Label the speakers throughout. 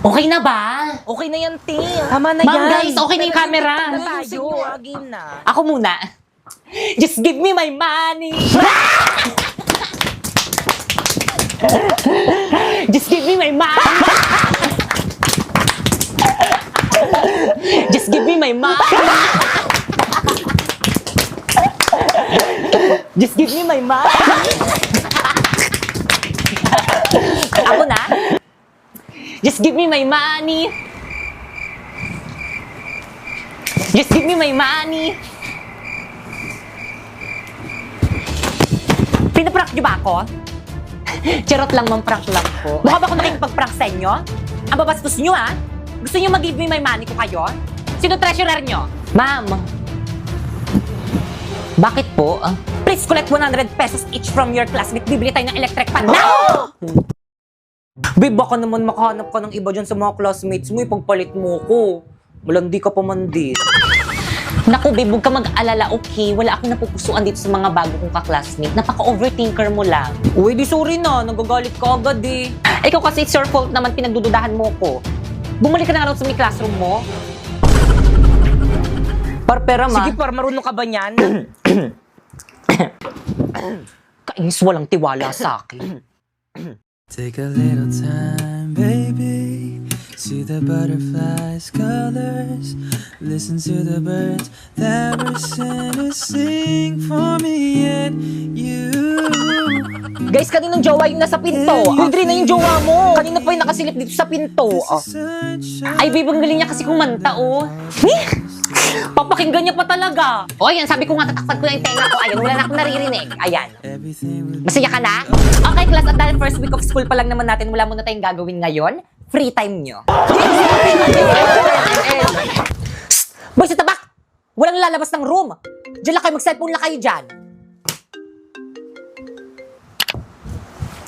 Speaker 1: Okay na ba?
Speaker 2: Okay na yan, Ting.
Speaker 3: Tama na
Speaker 1: Ma'am,
Speaker 3: yan.
Speaker 1: guys, okay na yung camera.
Speaker 2: Na tayo. Game na.
Speaker 1: Ako muna. Just give me my money. Just give me my money. Just give me my money. Just give me my money. Ako na. Just give me my money. Just give me my money. Pinaprank niyo ba ako? Charot lang, ma'am, prank lang po. Mukha ba ako nakikipag-prank sa inyo? Ang babastos niyo, ha? Gusto niyo mag-give me my money ko kayo? Sino treasurer niyo? Ma'am. Bakit po? Please collect 100 pesos each from your classmate. Bibili tayo ng electric fan. Now! Babe, baka naman makahanap ka ng iba dyan sa mga classmates mo. Ipagpalit mo ko. Malandi ka pa man din. Naku, babe, huwag ka mag-alala, okay? Wala akong napupusuan dito sa mga bago kong ka-classmate. Napaka-overthinker mo lang. Uy, di sorry na. Nagagalit ka agad eh. Ikaw kasi it's your fault naman pinagdududahan mo ko. Bumalik ka na nga raw sa may classroom mo. Pera, ma.
Speaker 2: Sige, par, marunong ka ba niyan?
Speaker 1: Kainis, walang tiwala sa akin.
Speaker 4: Take a little time, baby. See the butterflies' colors. Listen to the birds that were sent to sing for me and you.
Speaker 1: Guys, kaninong jowa yung nasa pinto? Yung na yung jowa mo. Kanina pa yung nakasilip dito sa pinto. Ay, babe, ang galing niya kasi kumanta, oh. Papakinggan niya pa talaga. O, yan, sabi ko nga, tatakpan ko na yung tenga ko. Ayan, wala na akong naririnig. Ayan. Masaya ka na? Okay, class, at dahil first week of school pa lang naman natin, wala muna tayong gagawin ngayon. Free time nyo. Shh! Boy, sa tabak! Walang lalabas ng room. Diyan lang kayo, mag-cellphone lang kayo dyan.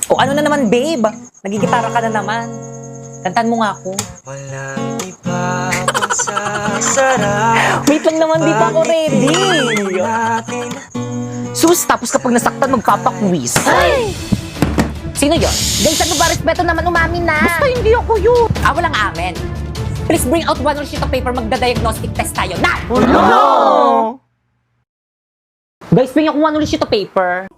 Speaker 1: O, ano na naman, babe? Nagigitara ka na naman. Kantan mo nga ako.
Speaker 4: Walang iba pang sasarap.
Speaker 1: Wait lang naman, di pa ako ready.
Speaker 4: Natin
Speaker 1: Sus, tapos kapag nasaktan, magpapakwis. Ay! Sino yun?
Speaker 2: Guys, ano ba? Respeto naman umamin na.
Speaker 1: Basta hindi ako yun. Walang amen. Please bring out one sheet of paper, magda-diagnostic test tayo. Na!
Speaker 2: No!
Speaker 1: Guys, bring ako one sheet of paper.